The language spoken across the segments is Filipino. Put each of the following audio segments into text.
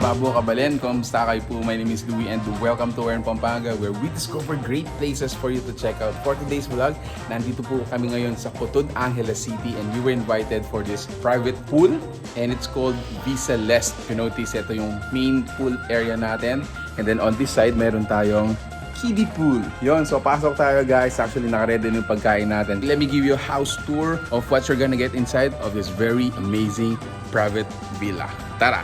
Babo Kabalen, kumusta kayo po? My name is Louie and welcome to Pampanga, where we discover great places for you to check out. For today's vlog, nandito po kami ngayon sa Cutud, Angeles City, and we were invited for this private pool and it's called Vicelest. If you notice, ito yung main pool area natin, and then on this side meron tayong Kiddie Pool. Yon, so pasok tayo guys. Actually, naka-ready na yung pagkain natin. Let me give you a house tour of what you're gonna get inside of this very amazing private villa. Tara!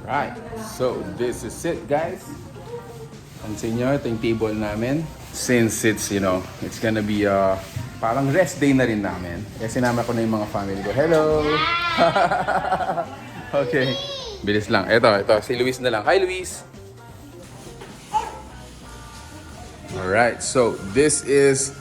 Alright, so this is it guys. Pansin nyo, ito yung table namin. Since it's, you know, it's gonna be parang rest day na rin namin. Kaya sinama ko na yung mga family ko. Hello! Okay, bilis lang. Ito, si Luis na lang. Hi Luis! Alright, so this is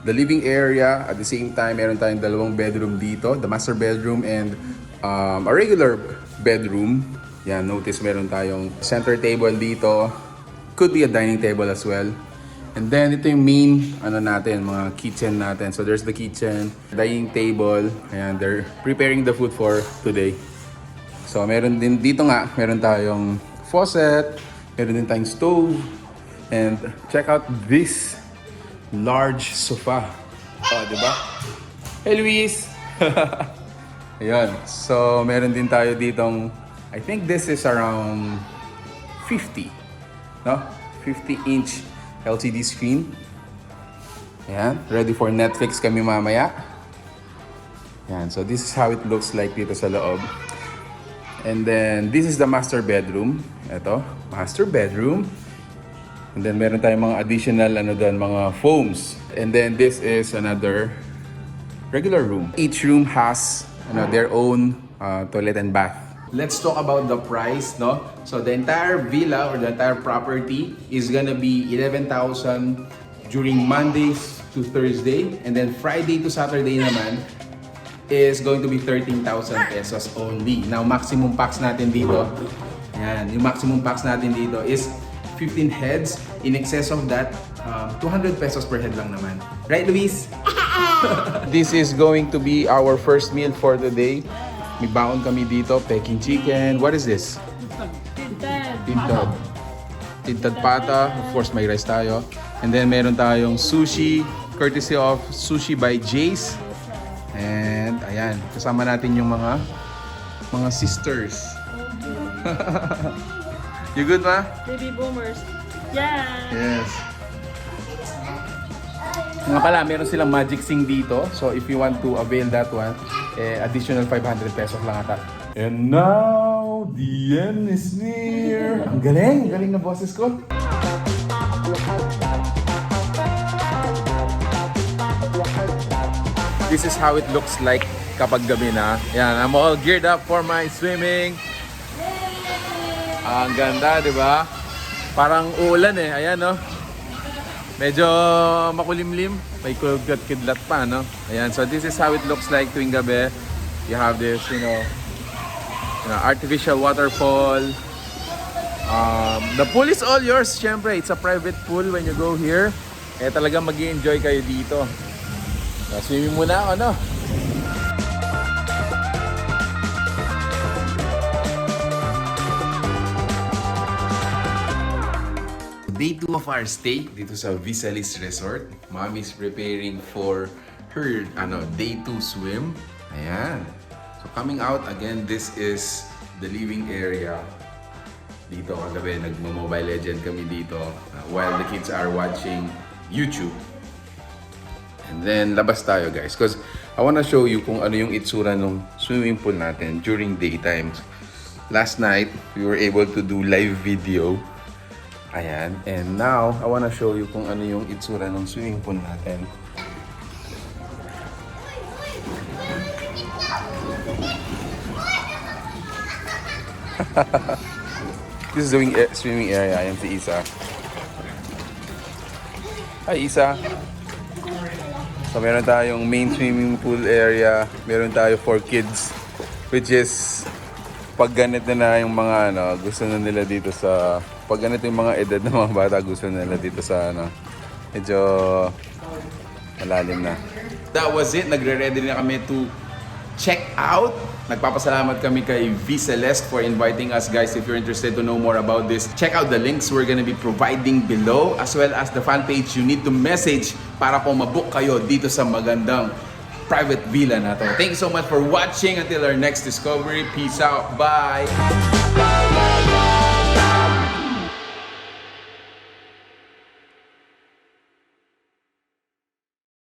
the living area. At the same time, meron tayong dalawang bedroom dito. The master bedroom and a regular bedroom. Yan, notice meron tayong center table dito. Could be a dining table as well. And then ito yung main natin, mga kitchen natin. So there's the kitchen, dining table. Ayan, they're preparing the food for today. So meron din dito nga, meron tayong faucet, meron din tayong stove. And check out this large sofa. Oh, diba? Hey Luis! Ayan, so meron din tayo ditong, I think this is around 50, no? 50-inch LCD screen. Ayan, ready for Netflix kami mamaya. Ayan, so this is how it looks like dito sa loob. And then, this is the master bedroom. Ito, master bedroom. And then, meron tayong mga additional, mga foams. And then, this is another regular room. Each room has, their own toilet and bath. Let's talk about the price, no? So the entire villa or the entire property is gonna be 11,000 during Mondays to Thursday, and then Friday to Saturday naman is going to be 13,000 pesos only. Now maximum packs natin dito, yan, yung maximum packs natin dito is 15 heads. In excess of that, 200 pesos per head lang naman. Right, Luis? This is going to be our first meal for the day. May baon kami dito, Peking chicken. What is this? Tintad. Tintad pata. Of course, may rice tayo. And then, meron tayong sushi, courtesy of Sushi by Jace. And, ayan, kasama natin yung mga sisters. You good, ma? Baby boomers. Yeah! Yes. Nga pala, meron silang magic sing dito. So, if you want to avail that one, additional 500 pesos lang ata. And now, the end is near. Ang galing! Galing na boses ko. This is how it looks like kapag gabi na. Yan, I'm all geared up for my swimming. Ang ganda, di ba? Parang uulan eh. Ayan, no? Medyo makulimlim. May kudlat-kidlat pa, no? Ayan, so this is how it looks like tuwing gabi. You have this, artificial waterfall. The pool is all yours, syempre. It's a private pool when you go here. Eh, talagang mag-i-enjoy kayo dito. So, swimming muna ako, no? Day 2 of our stay dito sa Vicelest Resort. Mommy's preparing for her day 2 swim. Ayan. So coming out again, this is the living area. Dito kagabi nagmo-Mobile Legend kami dito while the kids are watching YouTube. And then labas tayo guys because I wanna show you kung ano yung itsura ng swimming pool natin during daytime. Last night, we were able to do live video. Ayan. And now, I wanna show you kung ano yung itsura ng swimming pool natin. This is the swimming area. Ayan si Isa. Hi, Isa. So, meron tayong main swimming pool area. Meron tayo for kids. Which is, pag ganito na yung mga gusto na nila dito sa... Pag ganito yung mga edad ng mga bata, gusto nila dito sa medyo Malalim na. That was it. Nagre-ready na kami to check out. Nagpapasalamat kami kay Vicelest for inviting us, guys. If you're interested to know more about this, check out the links we're gonna be providing below, as well as the fan page you need to message para po mabook kayo dito sa magandang private villa na to. Thank you so much for watching. Until our next discovery. Peace out. Bye!